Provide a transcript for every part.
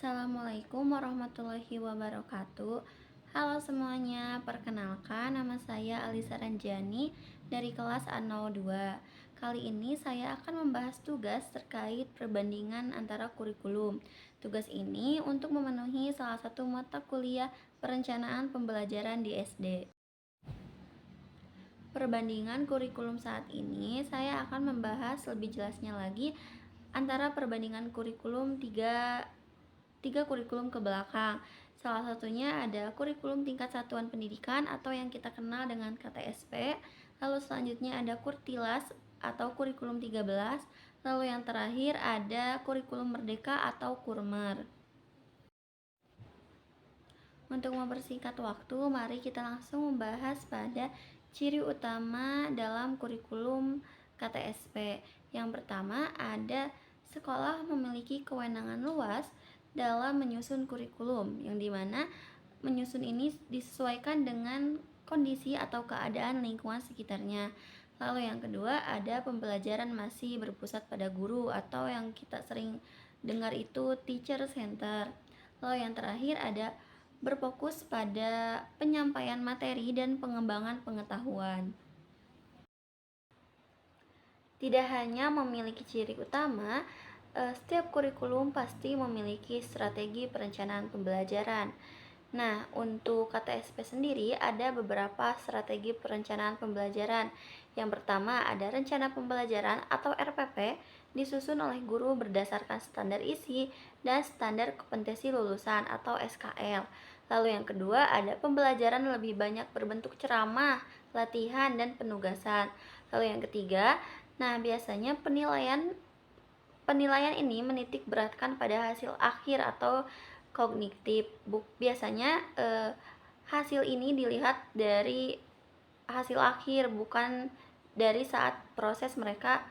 Assalamualaikum warahmatullahi wabarakatuh. Halo semuanya, perkenalkan nama saya Alisa Ranjani dari kelas A02. Kali ini saya akan membahas tugas terkait perbandingan antara kurikulum. Tugas ini untuk memenuhi salah satu mata kuliah perencanaan pembelajaran di SD. Perbandingan kurikulum saat ini, saya akan membahas lebih jelasnya lagi antara perbandingan kurikulum tiga kurikulum ke belakang. Salah satunya ada kurikulum tingkat satuan pendidikan atau yang kita kenal dengan KTSP. Lalu selanjutnya ada Kurtilas atau kurikulum 13. Lalu yang terakhir ada kurikulum merdeka atau Kurmer. Untuk mempersingkat waktu, mari kita langsung membahas pada ciri utama dalam kurikulum KTSP. Yang pertama ada sekolah memiliki kewenangan luas dalam menyusun kurikulum, yang dimana menyusun ini disesuaikan dengan kondisi atau keadaan lingkungan sekitarnya. Lalu yang kedua ada pembelajaran masih berpusat pada guru atau yang kita sering dengar itu teacher center. Lalu yang terakhir ada berfokus pada penyampaian materi dan pengembangan pengetahuan. Tidak hanya memiliki ciri utama, setiap kurikulum pasti memiliki strategi perencanaan pembelajaran. Nah, untuk KTSP sendiri ada beberapa strategi perencanaan pembelajaran. Yang pertama ada rencana pembelajaran atau RPP disusun oleh guru berdasarkan standar isi dan standar kompetensi lulusan atau SKL. Lalu yang kedua ada pembelajaran lebih banyak berbentuk ceramah, latihan, dan penugasan. Lalu yang ketiga, nah biasanya penilaian ini menitik beratkan pada hasil akhir atau kognitif. Biasanya hasil ini dilihat dari hasil akhir, bukan dari saat proses mereka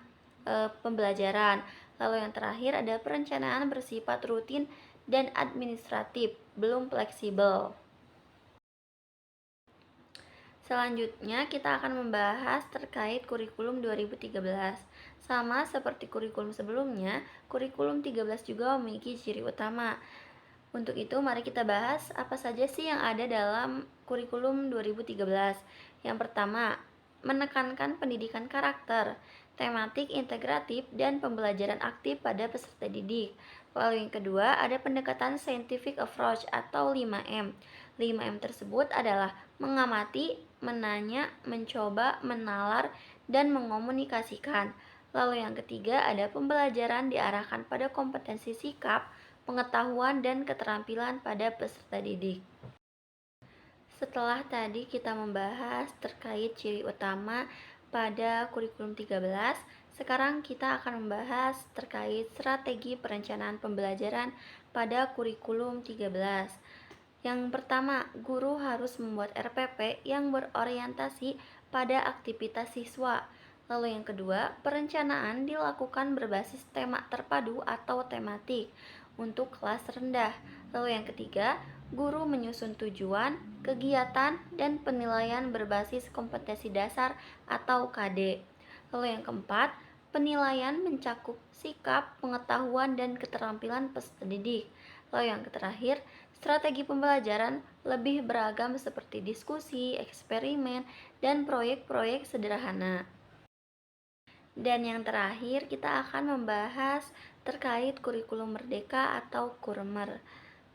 pembelajaran. Lalu yang terakhir ada perencanaan bersifat rutin dan administratif, belum fleksibel. Selanjutnya kita akan membahas terkait kurikulum 2013. Sama seperti kurikulum sebelumnya, kurikulum 13 juga memiliki ciri utama. Untuk itu mari kita bahas apa saja sih yang ada dalam kurikulum 2013. Yang pertama, menekankan pendidikan karakter, tematik integratif, dan pembelajaran aktif pada peserta didik. Lalu yang kedua, ada pendekatan scientific approach atau 5M. 5M tersebut adalah mengamati, menanya, mencoba, menalar, dan mengomunikasikan. Lalu yang ketiga, ada pembelajaran diarahkan pada kompetensi sikap, pengetahuan, dan keterampilan pada peserta didik. Setelah tadi kita membahas terkait ciri utama pada kurikulum 13, sekarang kita akan membahas terkait strategi perencanaan pembelajaran pada kurikulum 13. Yang pertama, guru harus membuat RPP yang berorientasi pada aktivitas siswa. Lalu yang kedua, perencanaan dilakukan berbasis tema terpadu atau tematik untuk kelas rendah. Lalu yang ketiga, guru menyusun tujuan, kegiatan, dan penilaian berbasis kompetensi dasar atau KD. Lalu yang keempat, penilaian mencakup sikap, pengetahuan, dan keterampilan peserta didik. Lalu yang terakhir, strategi pembelajaran lebih beragam seperti diskusi, eksperimen, dan proyek-proyek sederhana. Dan yang terakhir, kita akan membahas terkait kurikulum merdeka atau Kurmer.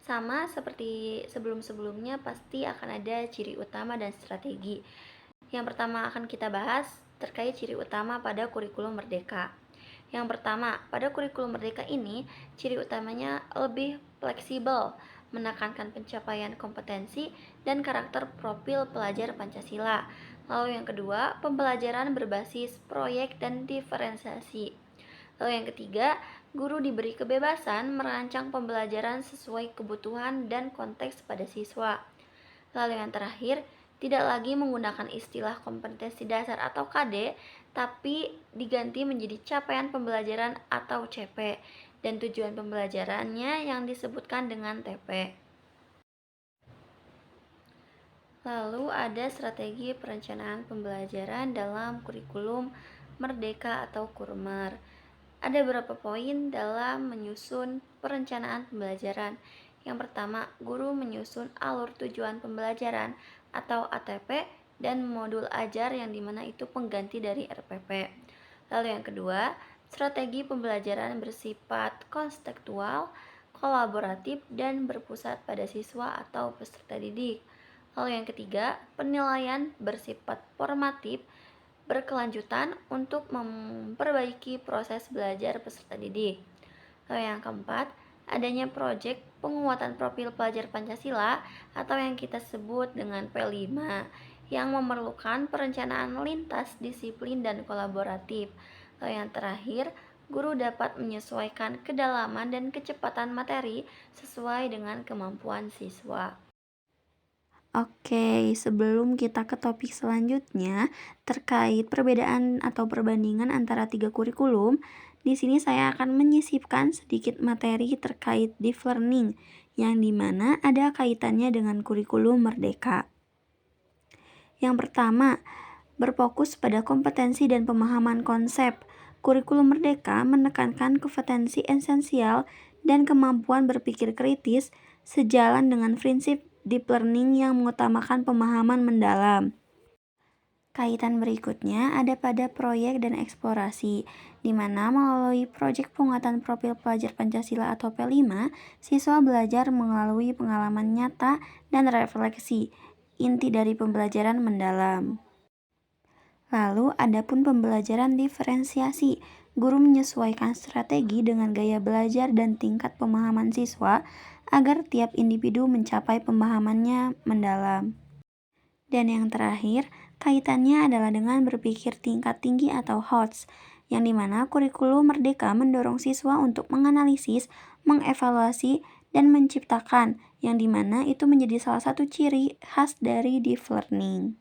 Sama seperti sebelum-sebelumnya, pasti akan ada ciri utama dan strategi. Yang pertama akan kita bahas terkait ciri utama pada kurikulum merdeka. Yang pertama, pada kurikulum merdeka ini, ciri utamanya lebih fleksibel, menekankan pencapaian kompetensi dan karakter profil pelajar Pancasila. Lalu yang kedua, pembelajaran berbasis proyek dan diferensiasi. Lalu yang ketiga, guru diberi kebebasan merancang pembelajaran sesuai kebutuhan dan konteks pada siswa. Lalu yang terakhir, tidak lagi menggunakan istilah kompetensi dasar atau KD, tapi diganti menjadi capaian pembelajaran atau CP, dan tujuan pembelajarannya yang disebutkan dengan TP. Lalu ada strategi perencanaan pembelajaran dalam kurikulum merdeka atau Kurmer. Ada beberapa poin dalam menyusun perencanaan pembelajaran. Yang pertama, guru menyusun alur tujuan pembelajaran atau ATP dan modul ajar yang dimana itu pengganti dari RPP. Lalu yang kedua, strategi pembelajaran bersifat konstekstual, kolaboratif, dan berpusat pada siswa atau peserta didik. Lalu yang ketiga, penilaian bersifat formatif, berkelanjutan untuk memperbaiki proses belajar peserta didik. Lalu yang keempat, adanya proyek penguatan profil pelajar Pancasila atau yang kita sebut dengan P5 yang memerlukan perencanaan lintas disiplin dan kolaboratif. Lalu yang terakhir, guru dapat menyesuaikan kedalaman dan kecepatan materi sesuai dengan kemampuan siswa. Oke, sebelum kita ke topik selanjutnya terkait perbedaan atau perbandingan antara 3 kurikulum, di sini saya akan menyisipkan sedikit materi terkait deep learning yang dimana ada kaitannya dengan kurikulum merdeka. Yang pertama, berfokus pada kompetensi dan pemahaman konsep. Kurikulum merdeka menekankan kompetensi esensial dan kemampuan berpikir kritis sejalan dengan prinsip deep learning yang mengutamakan pemahaman mendalam. Kaitan berikutnya ada pada proyek dan eksplorasi, di mana melalui proyek penguatan profil pelajar Pancasila atau P5, siswa belajar melalui pengalaman nyata dan refleksi, inti dari pembelajaran mendalam. Lalu ada pun pembelajaran diferensiasi. Guru menyesuaikan strategi dengan gaya belajar dan tingkat pemahaman siswa agar tiap individu mencapai pemahamannya mendalam. Dan yang terakhir, kaitannya adalah dengan berpikir tingkat tinggi atau HOTS, yang dimana kurikulum merdeka mendorong siswa untuk menganalisis, mengevaluasi, dan menciptakan, yang dimana itu menjadi salah satu ciri khas dari deep learning.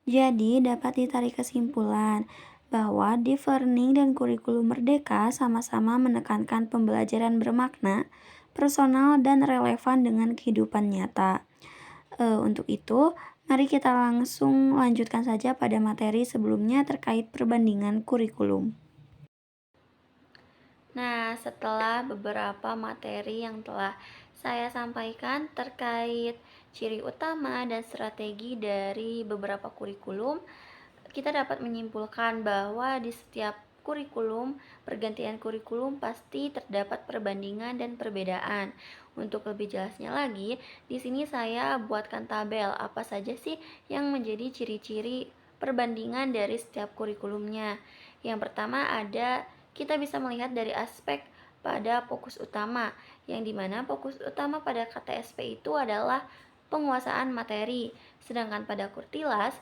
Jadi, dapat ditarik kesimpulan bahwa deep learning dan kurikulum merdeka sama-sama menekankan pembelajaran bermakna, personal, dan relevan dengan kehidupan nyata. Untuk itu, mari kita langsung lanjutkan saja pada materi sebelumnya terkait perbandingan kurikulum. Nah, setelah beberapa materi yang telah saya sampaikan terkait ciri utama dan strategi dari beberapa kurikulum, kita dapat menyimpulkan bahwa di setiap kurikulum, pergantian kurikulum pasti terdapat perbandingan dan perbedaan. Untuk lebih jelasnya lagi, di sini saya buatkan tabel apa saja sih yang menjadi ciri-ciri perbandingan dari setiap kurikulumnya. Yang pertama ada, kita bisa melihat dari aspek pada fokus utama, yang dimana fokus utama pada KTSP itu adalah penguasaan materi, sedangkan pada Kurtilas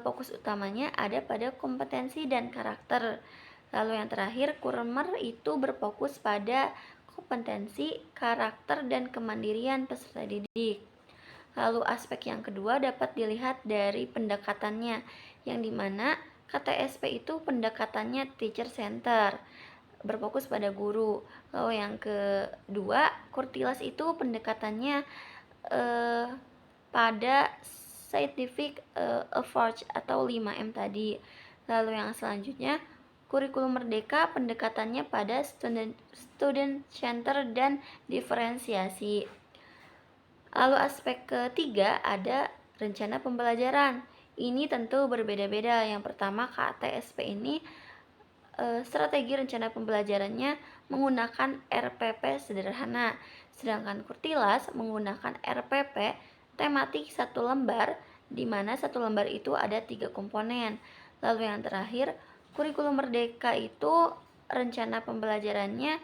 fokus utamanya ada pada kompetensi dan karakter. Lalu yang terakhir, Kurmer itu berfokus pada kompetensi, karakter, dan kemandirian peserta didik. Lalu aspek yang kedua dapat dilihat dari pendekatannya, yang dimana KTSP itu pendekatannya teacher center, berfokus pada guru. Lalu yang kedua, Kurtilas itu pendekatannya pada scientific approach atau 5M tadi. Lalu yang selanjutnya, kurikulum merdeka pendekatannya pada student center dan diferensiasi. Lalu aspek ketiga ada rencana pembelajaran. Ini tentu berbeda-beda. Yang pertama, KTSP ini strategi rencana pembelajarannya menggunakan RPP sederhana, sedangkan Kurtilas menggunakan RPP tematik satu lembar, di mana satu lembar itu ada 3 komponen. Lalu yang terakhir, kurikulum merdeka itu rencana pembelajarannya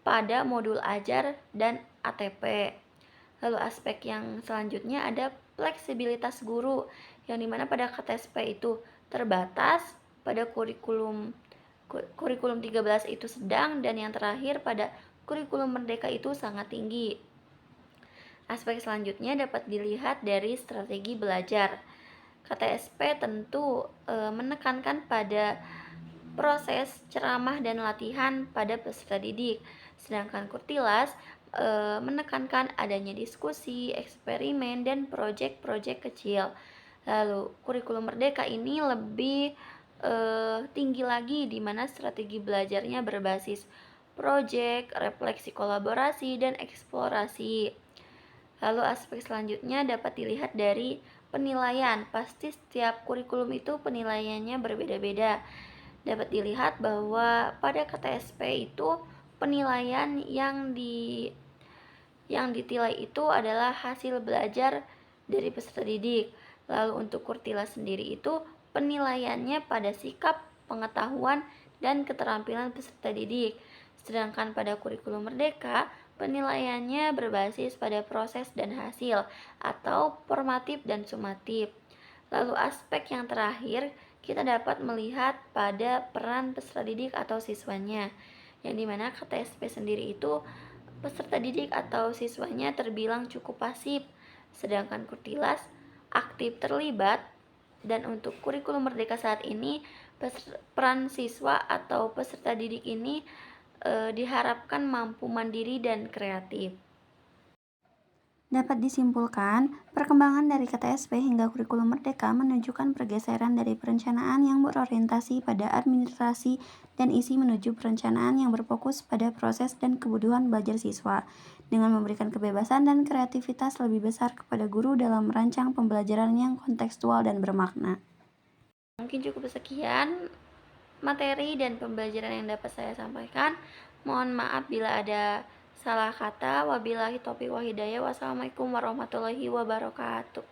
pada modul ajar dan ATP. Lalu aspek yang selanjutnya ada fleksibilitas guru, yang dimana pada KTSP itu terbatas, pada kurikulum 13 itu sedang, dan yang terakhir pada kurikulum merdeka itu sangat tinggi. Aspek selanjutnya dapat dilihat dari strategi belajar. KTSP tentu menekankan pada proses ceramah dan latihan pada peserta didik, sedangkan Kurtilas menekankan adanya diskusi, eksperimen, dan proyek-proyek kecil. Lalu kurikulum merdeka ini lebih tinggi lagi, di mana strategi belajarnya berbasis proyek, refleksi kolaborasi, dan eksplorasi. Lalu aspek selanjutnya dapat dilihat dari penilaian. Pasti setiap kurikulum itu penilaiannya berbeda-beda. Dapat dilihat bahwa pada KTSP itu penilaian yang ditilai itu adalah hasil belajar dari peserta didik. Lalu untuk Kurtila sendiri itu penilaiannya pada sikap, pengetahuan, dan keterampilan peserta didik. Sedangkan pada kurikulum Merdeka, penilaiannya berbasis pada proses dan hasil atau formatif dan sumatif. Lalu aspek yang terakhir, kita dapat melihat pada peran peserta didik atau siswanya, yang dimana KTSP sendiri itu peserta didik atau siswanya terbilang cukup pasif, sedangkan Kurtilas aktif terlibat. Dan untuk kurikulum Merdeka saat ini, peran siswa atau peserta didik ini diharapkan mampu mandiri dan kreatif. Dapat disimpulkan, perkembangan dari KTSP hingga kurikulum Merdeka menunjukkan pergeseran dari perencanaan yang berorientasi pada administrasi dan isi menuju perencanaan yang berfokus pada proses dan kebutuhan belajar siswa, dengan memberikan kebebasan dan kreativitas lebih besar kepada guru dalam merancang pembelajaran yang kontekstual dan bermakna. Mungkin cukup sekian materi dan pembelajaran yang dapat saya sampaikan. Mohon maaf bila ada salah kata. Wabillahi taufiq wal hidayah. Wassalamualaikum warahmatullahi wabarakatuh.